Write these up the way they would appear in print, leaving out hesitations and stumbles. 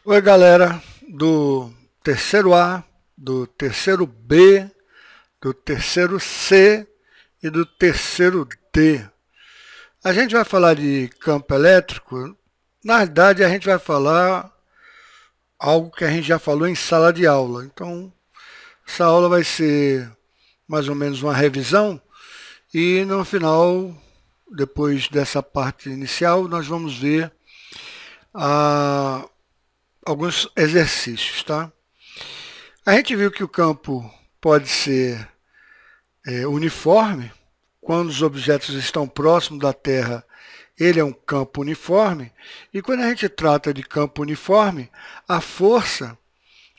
Oi, galera do terceiro A, do terceiro B, do terceiro C e do terceiro D. A gente vai falar de campo elétrico. Na verdade, a gente vai falar algo que a gente já falou em sala de aula. Então, essa aula vai ser mais ou menos uma revisão e no final, depois dessa parte inicial, nós vamos ver alguns exercícios, tá? A gente viu que o campo pode ser uniforme. Quando os objetos estão próximos da Terra, ele é um campo uniforme. E quando a gente trata de campo uniforme, a força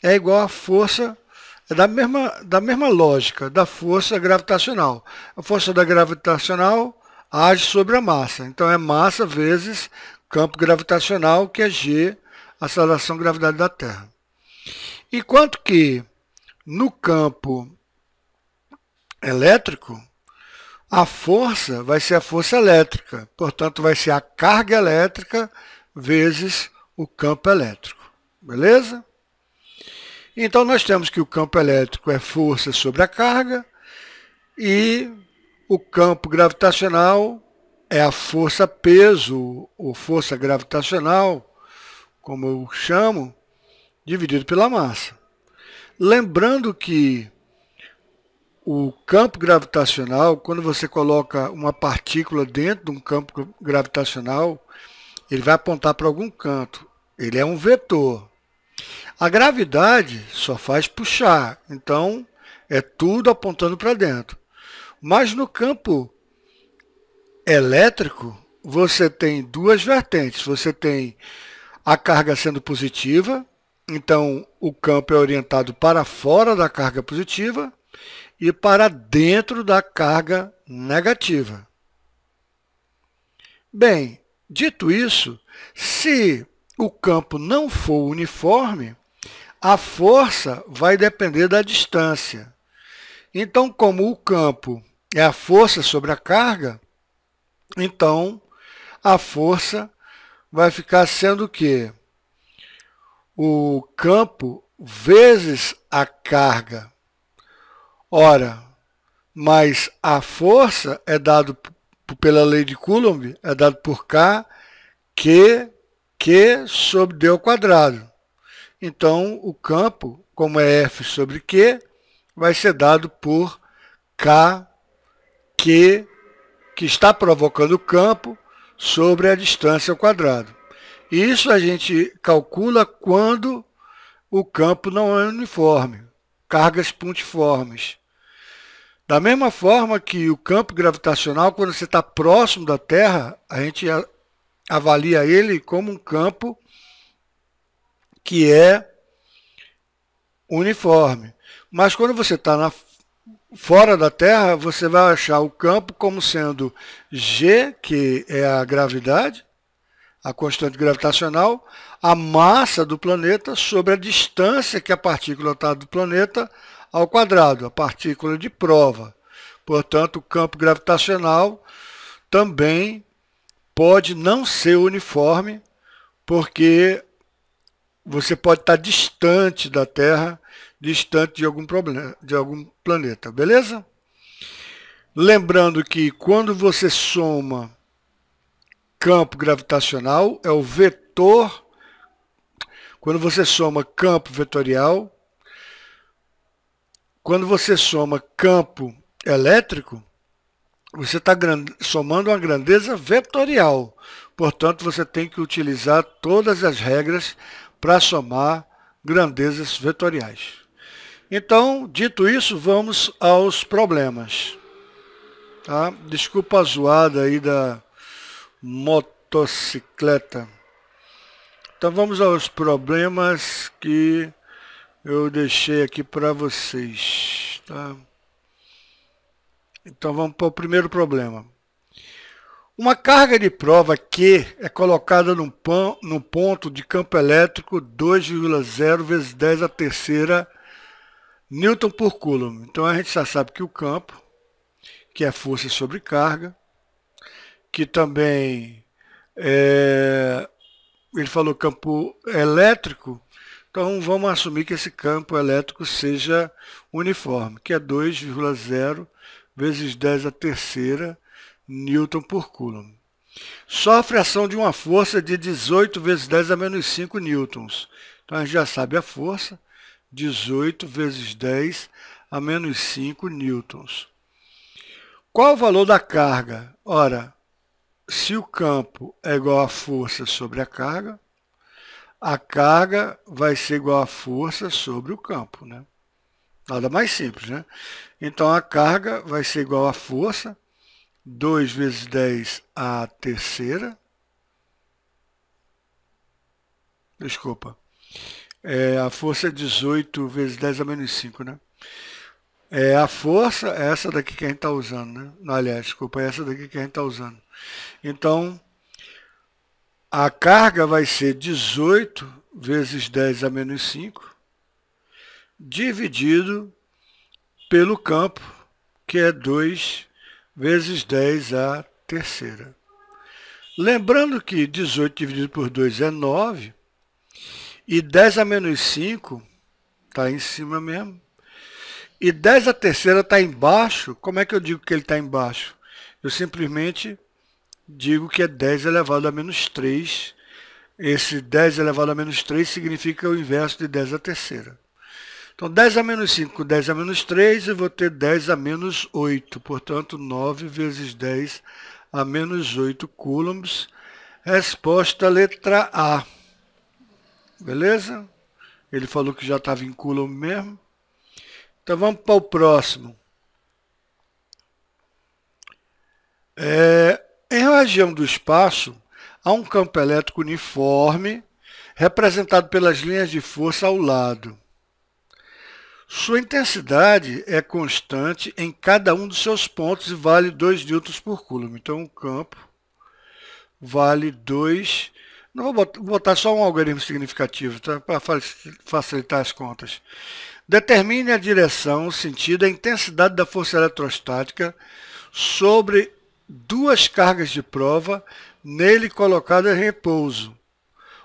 é igual à força da mesma lógica da força gravitacional. A força da gravitacional age sobre a massa. Então é massa vezes campo gravitacional, que é G, aceleração gravidade da Terra. Enquanto que no campo elétrico, a força vai ser a força elétrica, portanto vai ser a carga elétrica vezes o campo elétrico, beleza? Então nós temos que o campo elétrico é força sobre a carga e o campo gravitacional é a força-peso, ou força gravitacional, como eu chamo, dividido pela massa. Lembrando que o campo gravitacional, quando você coloca uma partícula dentro de um campo gravitacional, ele vai apontar para algum canto. Ele é um vetor. A gravidade só faz puxar, então é tudo apontando para dentro. Mas no campo elétrico, você tem duas vertentes. Você tem a carga sendo positiva, então o campo é orientado para fora da carga positiva, e para dentro da carga negativa. Bem, dito isso, se o campo não for uniforme, a força vai depender da distância. Então, como o campo é a força sobre a carga, então a força vai ficar sendo o quê? O campo vezes a carga. Ora, mas a força é dado pela lei de Coulomb, é dado por K, Q sobre D ao quadrado. Então, o campo, como é F sobre Q, vai ser dado por K, Q, que está provocando o campo, sobre a distância ao quadrado. Isso a gente calcula quando o campo não é uniforme, cargas pontiformes. Da mesma forma que o campo gravitacional, quando você está próximo da Terra, a gente avalia ele como um campo que é uniforme. Mas quando você está fora da Terra, você vai achar o campo como sendo G, que é a gravidade, a constante gravitacional, a massa do planeta sobre a distância que a partícula está do planeta ao quadrado, a partícula de prova. Portanto, o campo gravitacional também pode não ser uniforme, porque você pode estar distante da Terra, distante de algum planeta, beleza? Lembrando que quando você soma campo gravitacional, é o vetor. Quando você soma campo vetorial, quando você soma campo elétrico, você está somando uma grandeza vetorial. Portanto, você tem que utilizar todas as regras para somar grandezas vetoriais. Então, dito isso, vamos aos problemas. Tá? Desculpa a zoada aí da motocicleta. Então vamos aos problemas que eu deixei aqui para vocês. Tá? Então vamos para o primeiro problema. Uma carga de prova Q é colocada num ponto de campo elétrico 2,0 vezes 10 a terceira Newton por Coulomb. Então a gente já sabe que o campo, que é força sobre carga, que também ele falou campo elétrico, então vamos assumir que esse campo elétrico seja uniforme, que é 2,0 vezes 10 a terceira Newton por Coulomb. Sofre ação de uma força de 18 vezes 10 a menos 5 newtons. Então a gente já sabe a força, 18 vezes 10 a menos 5 newtons. Qual o valor da carga? Ora, se o campo é igual à força sobre a carga vai ser igual à força sobre o campo, né? Nada mais simples, né? Então a carga vai ser igual à força, 2 vezes 10 à terceira. Desculpa. A força é 18 vezes 10 a menos 5, né? A força é essa daqui que a gente está usando, né? Não, aliás, desculpa, é essa daqui que a gente está usando. Então, a carga vai ser 18 vezes 10 a menos 5, dividido pelo campo, que é 2 vezes 10 a terceira. Lembrando que 18 dividido por 2 é 9, e 10 a menos 5 está em cima mesmo, e 10 a terceira está embaixo. Como é que eu digo que ele está embaixo? Eu simplesmente digo que é 10 elevado a menos 3. Esse 10 elevado a menos 3 significa o inverso de 10 a terceira. Então, 10 a menos 5 com 10 a menos 3, eu vou ter 10 a menos 8. Portanto, 9 vezes 10 a menos 8 coulombs. Resposta letra A. Beleza? Ele falou que já estava em coulomb mesmo. Então, vamos para o próximo. Em uma região do espaço, há um campo elétrico uniforme, representado pelas linhas de força ao lado. Sua intensidade é constante em cada um dos seus pontos e vale 2 newtons por coulomb. Então, o campo vale 2. Não vou botar só um algarismo significativo, tá? Para facilitar as contas. Determine a direção, o sentido, a intensidade da força eletrostática sobre duas cargas de prova nele colocadas em repouso.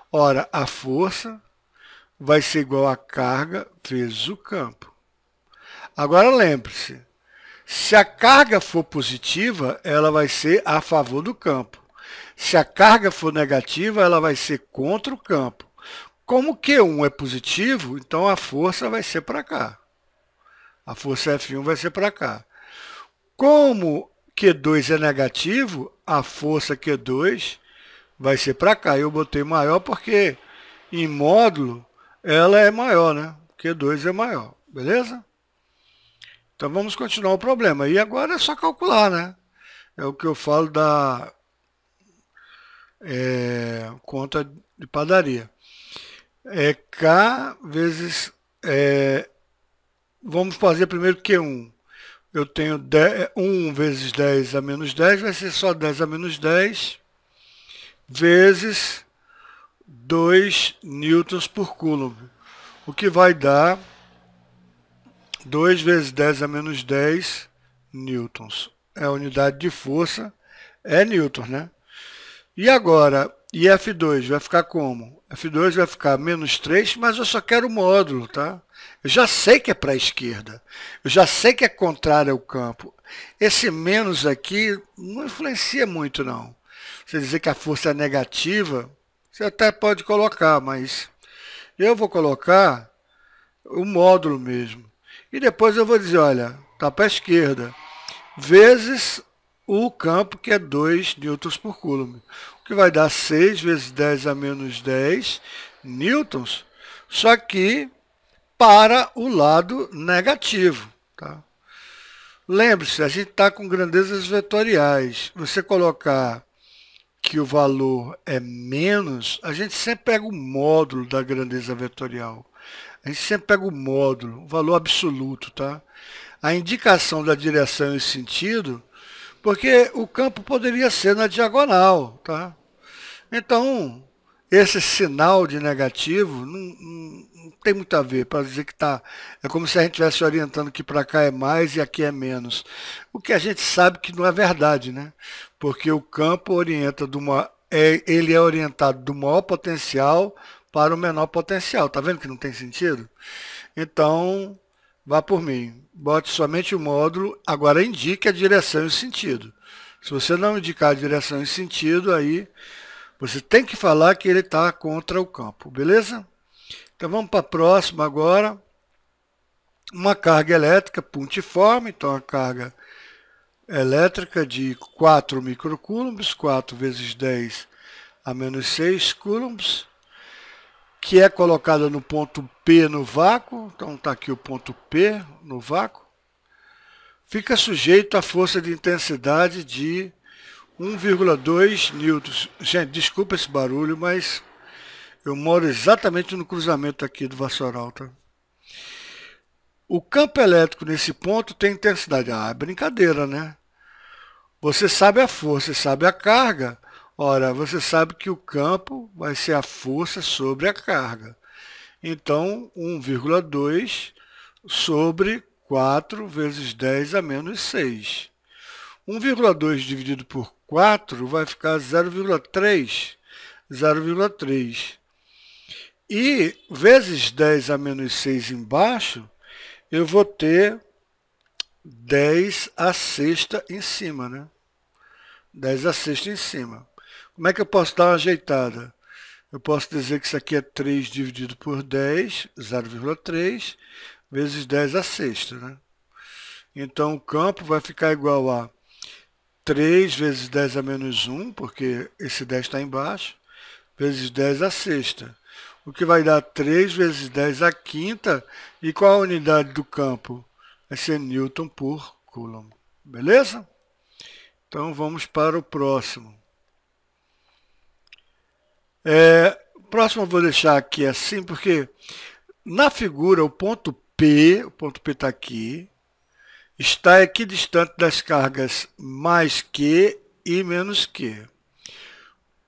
Ora, a força vai ser igual a carga vezes o campo. Agora lembre-se, se a carga for positiva, ela vai ser a favor do campo. Se a carga for negativa, ela vai ser contra o campo. Como Q1 é positivo, então a força vai ser para cá. A força F1 vai ser para cá. Como Q2 é negativo, a força Q2 vai ser para cá. Eu botei maior porque em módulo ela é maior, né? Q2 é maior, beleza? Então vamos continuar o problema. E agora é só calcular, né? É o que eu falo da conta de padaria. K vezes... vamos fazer primeiro Q1. Eu tenho 1 vezes 10 a menos 10, vai ser só 10 a menos 10, vezes 2 newtons por coulomb, o que vai dar 2 vezes 10 a menos 10 newtons. É a unidade de força, é newton, né? E agora, e F2 vai ficar como? F2 vai ficar menos 3, mas eu só quero o módulo, tá? Eu já sei que é para a esquerda. Eu já sei que é contrário ao campo. Esse menos aqui não influencia muito, não. Você dizer que a força é negativa, você até pode colocar, mas eu vou colocar o módulo mesmo. E depois eu vou dizer, olha, está para a esquerda, vezes o campo, que é 2 newtons por coulomb. O que vai dar 6 vezes 10 a menos 10 newtons, só que para o lado negativo. Tá? Lembre-se, a gente está com grandezas vetoriais. Você colocar que o valor é menos, a gente sempre pega o módulo da grandeza vetorial. A gente sempre pega o módulo, o valor absoluto. Tá? A indicação da direção e sentido, porque o campo poderia ser na diagonal. Tá? Então, esse sinal de negativo não tem muito a ver, para dizer que tá. É como se a gente estivesse orientando que para cá é mais e aqui é menos. O que a gente sabe que não é verdade, né? Porque o campo orienta de uma ele é orientado do maior potencial para o menor potencial. Tá vendo que não tem sentido? Então, vá por mim. Bote somente o módulo, agora indique a direção e o sentido. Se você não indicar a direção e o sentido, aí você tem que falar que ele está contra o campo, beleza? Então vamos para a próxima agora. Uma carga elétrica pontiforme, então a carga elétrica de 4 microcoulombs, 4 vezes 10 a menos 6 coulombs, que é colocada no ponto P no vácuo, então está aqui o ponto P no vácuo, fica sujeito à força de intensidade de 1,2 newtons. Gente, desculpa esse barulho, mas eu moro exatamente no cruzamento aqui do Vassoural, tá? O campo elétrico nesse ponto tem intensidade. Ah, é brincadeira, né? Você sabe a força, sabe a carga. Ora, você sabe que o campo vai ser a força sobre a carga. Então, 1,2 sobre 4 vezes 10 a menos 6. 1,2 dividido por 4 vai ficar 0,3. 0,3. E vezes 10 a menos 6 embaixo, eu vou ter 10 a sexta em cima, né? 10 a sexta em cima. Como é que eu posso dar uma ajeitada? Eu posso dizer que isso aqui é 3 dividido por 10, 0,3, vezes 10 a sexta, né? Então o campo vai ficar igual a 3 vezes 10 a menos 1, porque esse 10 está embaixo, vezes 10 a sexta. O que vai dar 3 vezes 10 a quinta. E qual a unidade do campo? Vai ser Newton por Coulomb. Beleza? Então vamos para o próximo. O próximo eu vou deixar aqui assim, porque na figura o ponto P está aqui, está equidistante das cargas mais Q e menos Q.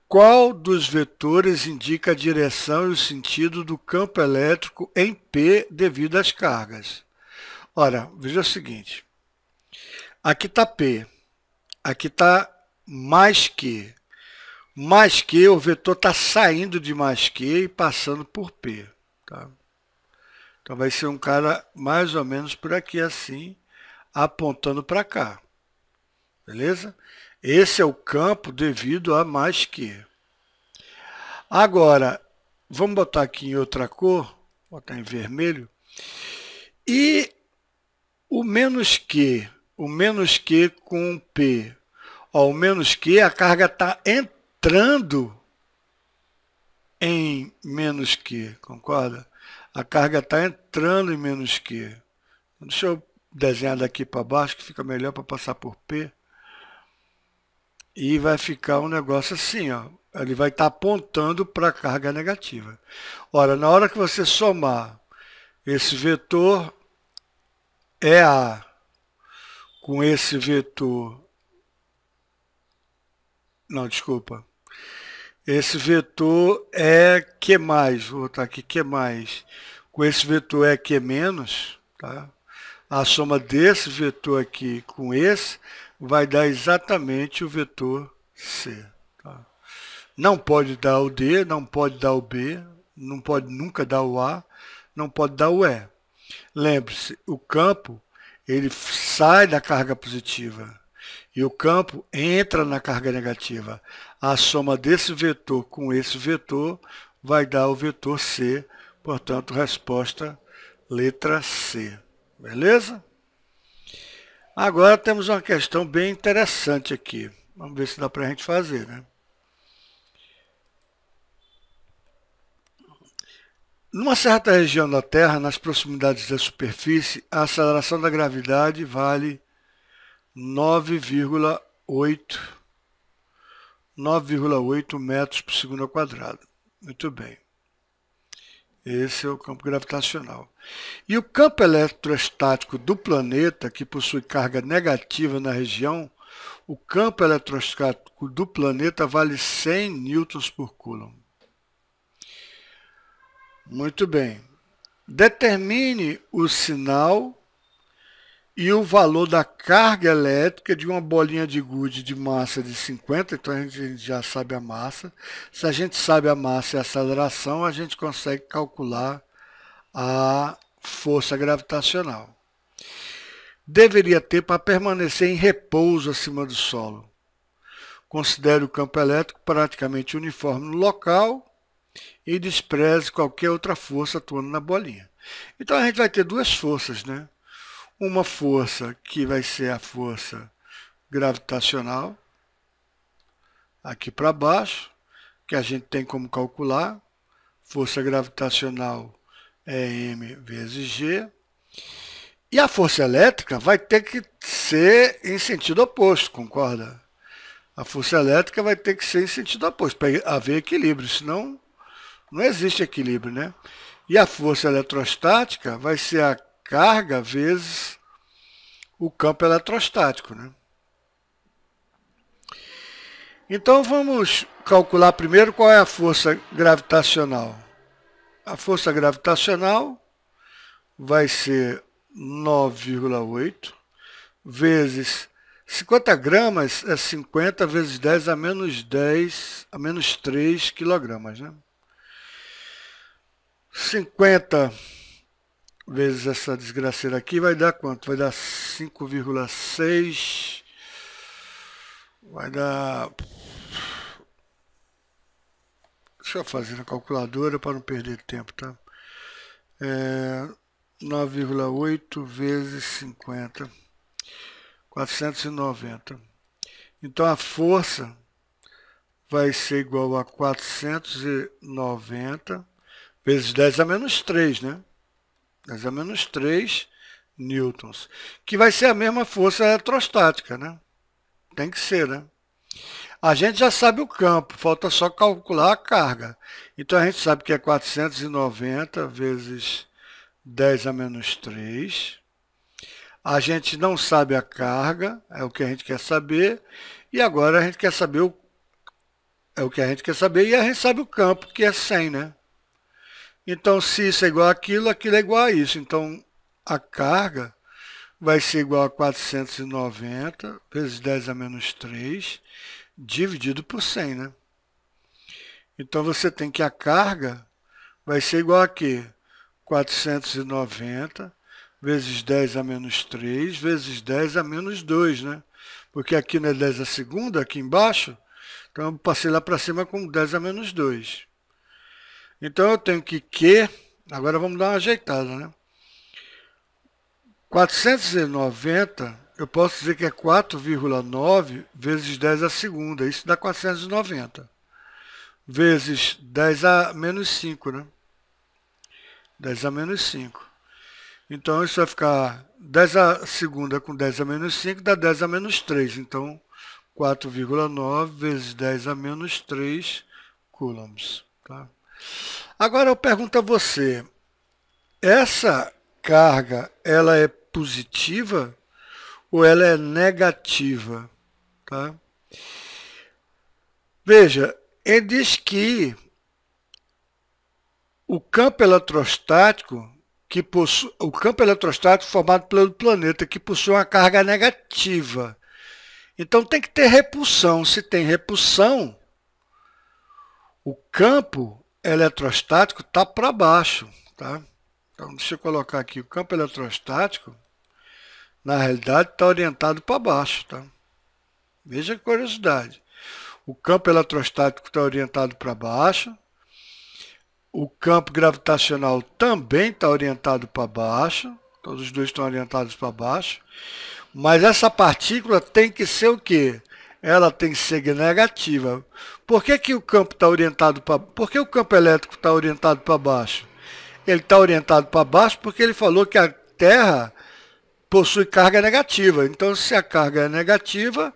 Qual dos vetores indica a direção e o sentido do campo elétrico em P devido às cargas? Ora, veja o seguinte. Aqui está P. Aqui está mais Q. Mais Q, o vetor está saindo de mais Q e passando por P. Tá? Então vai ser um cara mais ou menos por aqui assim, apontando para cá. Beleza? Esse é o campo devido a mais Q. Agora, vamos botar aqui em outra cor, botar em vermelho. E o menos Q com P. Ó, o menos Q, a carga está entrando em menos Q, concorda? A carga está entrando em menos Q. Deixa eu desenhar daqui para baixo, que fica melhor para passar por P. E vai ficar um negócio assim, ó. Ele vai estar apontando para a carga negativa. Ora, na hora que você somar esse vetor EA com esse vetor... Não, desculpa. Esse vetor é Q+, vou botar aqui Q+. Com esse vetor é Q-, tá? A soma desse vetor aqui com esse vai dar exatamente o vetor C. Tá? Não pode dar o D, não pode dar o B, não pode nunca dar o A, não pode dar o E. Lembre-se, o campo ele sai da carga positiva e o campo entra na carga negativa. A soma desse vetor com esse vetor vai dar o vetor C, portanto, resposta letra C. Beleza? Agora temos uma questão bem interessante aqui. Vamos ver se dá para a gente fazer, né? Numa certa região da Terra, nas proximidades da superfície, a aceleração da gravidade vale 9,8 metros por segundo ao quadrado. Muito bem. Esse é o campo gravitacional. E o campo eletrostático do planeta, que possui carga negativa na região, o campo eletrostático do planeta vale 100 newtons por coulomb. Muito bem. Determine o sinal e o valor da carga elétrica de uma bolinha de gude de massa de 50, então a gente já sabe a massa. Se a gente sabe a massa e a aceleração, a gente consegue calcular a força gravitacional. Deveria ter para permanecer em repouso acima do solo. Considere o campo elétrico praticamente uniforme no local e despreze qualquer outra força atuando na bolinha. Então a gente vai ter duas forças, né? Uma força que vai ser a força gravitacional, aqui para baixo, que a gente tem como calcular. Força gravitacional é M vezes G. E a força elétrica vai ter que ser em sentido oposto, concorda? A força elétrica vai ter que ser em sentido oposto, para haver equilíbrio, senão não existe equilíbrio, né? E a força eletrostática vai ser a carga vezes o campo eletrostático, né? Então vamos calcular primeiro qual é a força gravitacional. A força gravitacional vai ser 9,8 vezes 50 gramas é 50 vezes 10 a menos 3 quilogramas, né? 50 vezes essa desgraceira aqui vai dar quanto? Vai dar 5,6, vai dar... Deixa eu fazer na calculadora para não perder tempo, tá? 9,8 vezes 50, 490. Então a força vai ser igual a 490 vezes 10 a menos 3, né? 10 a menos 3 newtons, que vai ser a mesma força eletrostática, né? Tem que ser, né? A gente já sabe o campo, falta só calcular a carga. Então a gente sabe que é 490 vezes 10 a menos 3. A gente não sabe a carga, é o que a gente quer saber. E agora a gente quer saber é o que a gente quer saber, e a gente sabe o campo, que é 100, né? Então, se isso é igual àquilo, aquilo é igual a isso. Então, a carga vai ser igual a 490 vezes 10 a menos 3, dividido por 100, né? Então, você tem que a carga vai ser igual a quê? 490 vezes 10 a menos 3 vezes 10 a menos 2, né? Porque aqui não é 10 a segunda, aqui embaixo. Então, eu passei lá para cima com 10 a menos 2. Então, eu tenho que agora vamos dar uma ajeitada, né? 490, eu posso dizer que é 4,9 vezes 10 a segunda. Isso dá 490. Vezes 10 a menos 5, né? 10 a menos 5. Então, isso vai ficar 10 a segunda com 10 a menos 5, dá 10 a menos 3. Então, 4,9 vezes 10 a menos 3 coulombs. Tá? Agora, eu pergunto a você, essa carga, ela é positiva ou ela é negativa? Tá? Veja, ele diz que o campo eletrostático formado pelo planeta que possui uma carga negativa. Então tem que ter repulsão. Se tem repulsão, o campo eletrostático está para baixo. Tá? Então deixa eu colocar aqui, o campo eletrostático, na realidade, está orientado para baixo. Tá? Veja que curiosidade. O campo eletrostático está orientado para baixo. O campo gravitacional também está orientado para baixo. Todos os dois estão orientados para baixo. Mas essa partícula tem que ser o quê? Ela tem que ser negativa. Por que o campo está orientado para... Por que o campo elétrico está orientado para baixo? Ele está orientado para baixo porque ele falou que a Terra possui carga negativa. Então, se a carga é negativa,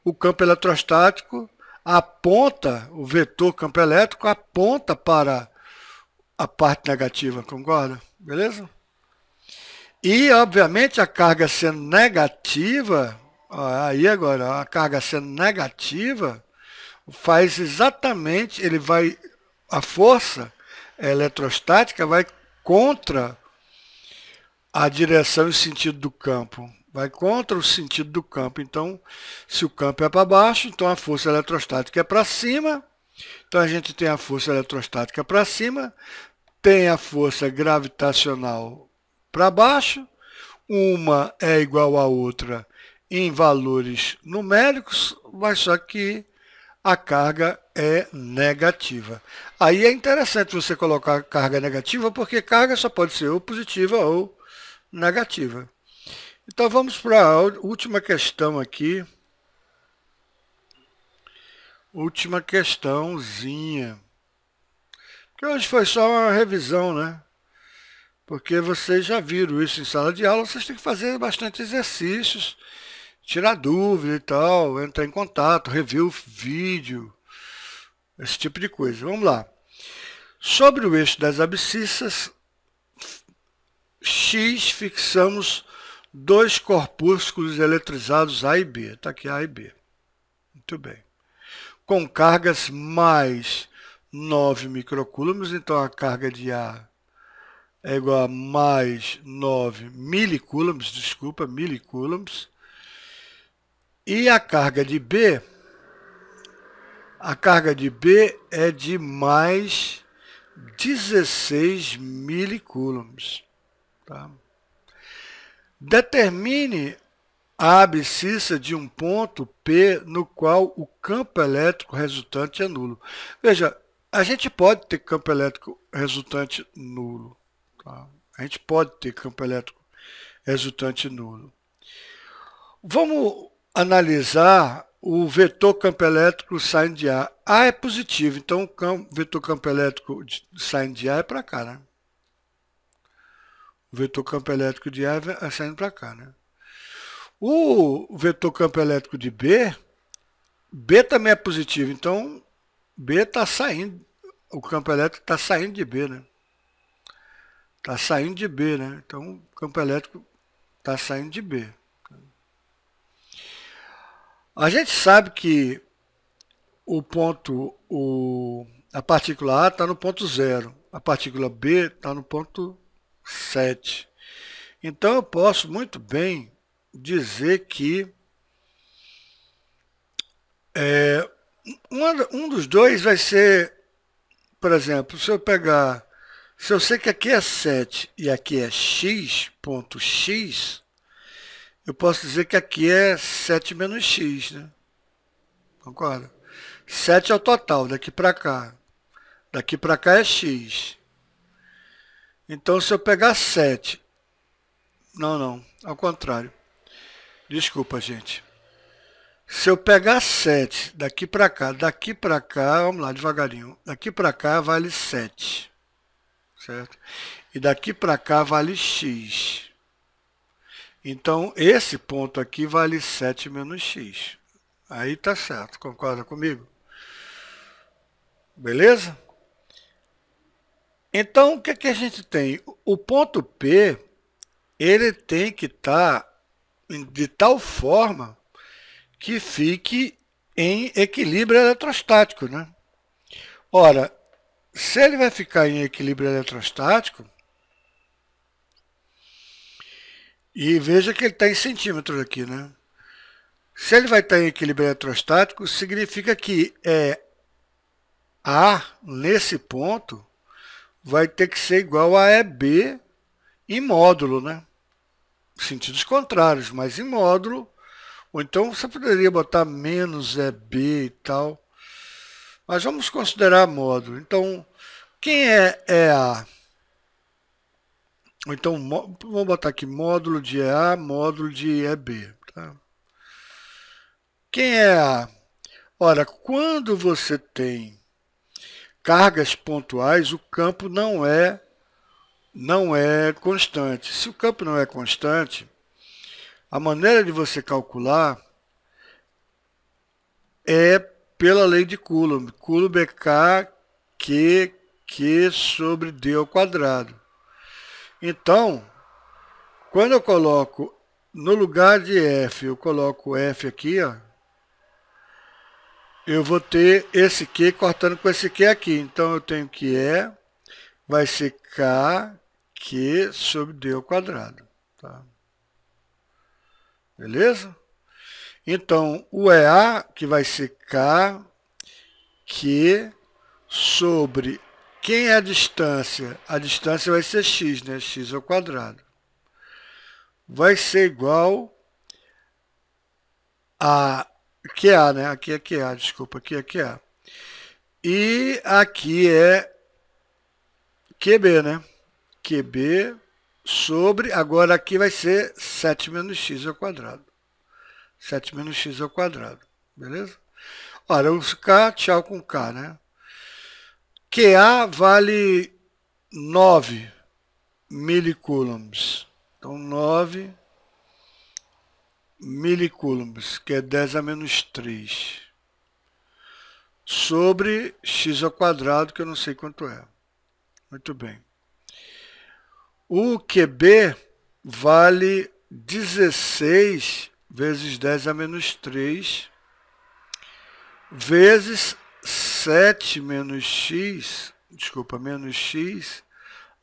o campo eletrostático aponta, o vetor campo elétrico aponta para a parte negativa, concorda? Beleza? E, obviamente, a carga sendo negativa, aí agora, a carga sendo negativa, faz exatamente, a força eletrostática vai contra a direção e sentido do campo. vai contra o sentido do campo. Então, se o campo é para baixo, então a força eletrostática é para cima. Então a gente tem a força eletrostática para cima, tem a força gravitacional para baixo, uma é igual à outra em valores numéricos, mas só que a carga é negativa. Aí é interessante você colocar carga negativa, porque carga só pode ser ou positiva ou negativa. Então vamos para a última questão aqui. Última questãozinha. Que hoje foi só uma revisão, né? Porque vocês já viram isso em sala de aula, vocês têm que fazer bastante exercícios, tirar dúvida e tal, entrar em contato, rever o vídeo, esse tipo de coisa. Vamos lá. Sobre o eixo das abscissas X, fixamos dois corpúsculos eletrizados A e B. Está aqui A e B. Muito bem. Com cargas mais 9 microcoulombs, então a carga de A é igual a mais 9 milicoulombs, desculpa, milicoulombs. E a carga de B é de mais 16 milicoulombs. Tá? Determine a abscissa de um ponto P no qual o campo elétrico resultante é nulo. Veja, a gente pode ter campo elétrico resultante nulo. Tá? A gente pode ter campo elétrico resultante nulo. Vamos analisar o vetor campo elétrico saindo de A. A é positivo, então o vetor campo elétrico saindo de A é para cá, né? O vetor campo elétrico de A é saindo para cá, né? O vetor campo elétrico de B, B também é positivo, então B está saindo, o campo elétrico está saindo de B, né? Está saindo de B, né? Então o campo elétrico está saindo de B. A gente sabe que a partícula A está no ponto 0, a partícula B está no ponto 7. Então eu posso muito bem dizer que um dos dois vai ser, por exemplo, se eu sei que aqui é 7 e aqui é x, ponto x, eu posso dizer que aqui é 7 menos x, né? Concorda? 7 é o total, daqui para cá. Daqui para cá é x. Então, se eu pegar 7... Não, ao contrário. Desculpa, gente. Se eu pegar 7 daqui para cá, vamos lá, devagarinho. Daqui para cá vale 7. Certo? E daqui para cá vale x. Então, esse ponto aqui vale 7 menos x. Aí tá certo, concorda comigo? Beleza? Então, o que é que a gente tem? O ponto P, ele tem que estar de tal forma que fique em equilíbrio eletrostático, né? Ora, se ele vai ficar em equilíbrio eletrostático, e veja que ele está em centímetros aqui, né? Se ele vai estar em equilíbrio eletrostático, significa que A, nesse ponto, vai ter que ser igual a EB em módulo, né? Sentidos contrários, mas em módulo. Ou então você poderia botar menos EB e tal. Mas vamos considerar módulo. Então, quem é EA? Ou então, vamos botar aqui módulo de EA, módulo de EB. Tá? Quem é A? Ora, quando você tem cargas pontuais, o campo não é constante. Se o campo não é constante, a maneira de você calcular é pela lei de Coulomb. Coulomb é K, Q sobre D ao quadrado. Então, quando eu coloco no lugar de F, eu coloco F aqui, ó, eu vou ter esse Q cortando com esse Q aqui. Então, eu tenho que vai ser K, Q sobre D ao quadrado. Tá? Beleza? Então, o EA, que vai ser K, Q, sobre quem é a distância? A distância vai ser x, né? X ao quadrado. Vai ser igual a QA, né? Aqui é QA, desculpa, aqui é QA. E aqui é QB, né? QB sobre, agora aqui vai ser 7 menos x ao quadrado. 7 menos x ao quadrado, beleza? Ora, os K, tchau com K, né? QA vale 9 milicoulombs. Então, 9 milicoulombs, que é 10 a menos 3, sobre x ao quadrado, que eu não sei quanto é. Muito bem. O QB vale 16 vezes 10 a menos 3, vezes 7 menos x, desculpa, menos x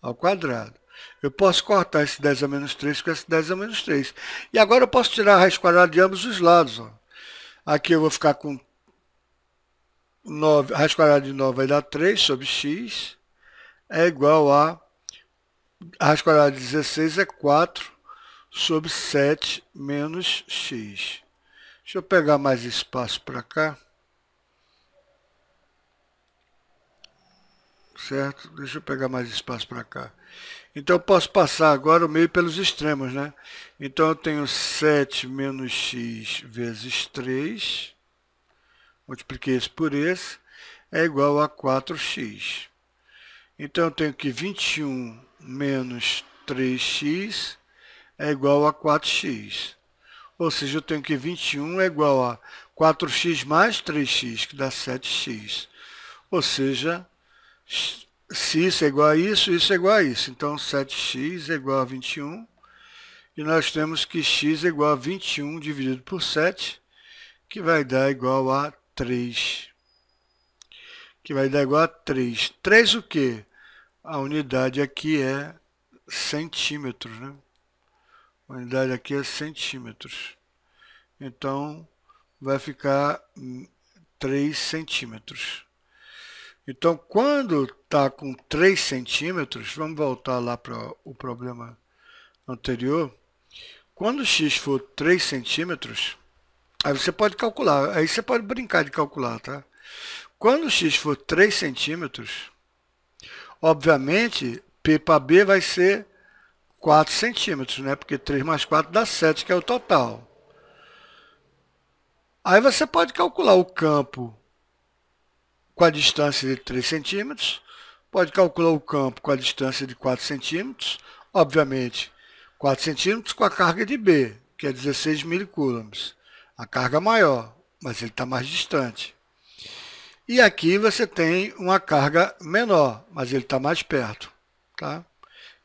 ao quadrado. Eu posso cortar esse 10 a menos 3 com esse 10 a menos 3. E agora eu posso tirar a raiz quadrada de ambos os lados. Ó. Aqui eu vou ficar com 9, a raiz quadrada de 9 vai dar 3 sobre x, é igual a raiz quadrada de 16 é 4 sobre 7 menos x. Deixa eu pegar mais espaço para cá. Certo? Deixa eu pegar mais espaço para cá. Então, eu posso passar agora o meio pelos extremos, né? Então, eu tenho 7 menos x vezes 3. Multipliquei esse por esse. É igual a 4x. Então, eu tenho que 21 menos 3x é igual a 4x. Ou seja, eu tenho que 21 é igual a 4x mais 3x, que dá 7x. Ou seja, se isso é igual a isso é igual a isso. Então, 7x é igual a 21. E nós temos que x é igual a 21 dividido por 7, que vai dar igual a 3. Que vai dar igual a 3. 3 o quê? A unidade aqui é centímetros, né? A unidade aqui é centímetros. Então, vai ficar 3 centímetros. Então, quando está com 3 centímetros, vamos voltar lá para o problema anterior. Quando x for 3 centímetros, aí você pode calcular, aí você pode brincar de calcular, tá? Quando x for 3 centímetros, obviamente, P para B vai ser 4 centímetros, né? Porque 3 mais 4 dá 7, que é o total. Aí você pode calcular o campo com a distância de 3 centímetros, pode calcular o campo com a distância de 4 centímetros, obviamente 4 centímetros com a carga de B, que é 16 milicoulombs. A carga maior, mas ele está mais distante. E aqui você tem uma carga menor, mas ele está mais perto. Tá?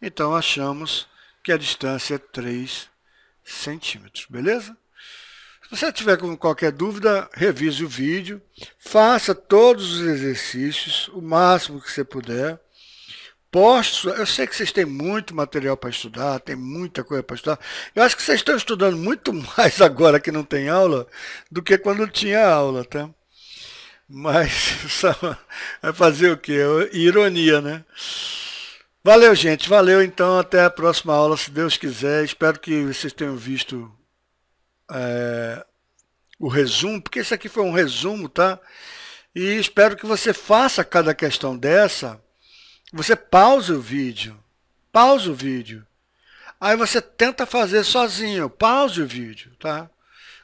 Então, achamos que a distância é 3 centímetros, beleza? Se você tiver qualquer dúvida, revise o vídeo, faça todos os exercícios, o máximo que você puder. Poste, eu sei que vocês têm muito material para estudar, tem muita coisa para estudar. Eu acho que vocês estão estudando muito mais agora que não tem aula do que quando tinha aula, tá? Mas só vai fazer o quê? Ironia, né? Valeu, gente. Valeu, então. Até a próxima aula, se Deus quiser. Espero que vocês tenham visto o resumo, porque esse aqui foi um resumo, tá? E espero que você faça cada questão dessa. Você pause o vídeo. Aí você tenta fazer sozinho. Pause o vídeo, tá?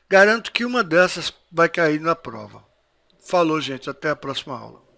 Garanto que uma dessas vai cair na prova. Falou, gente. Até a próxima aula.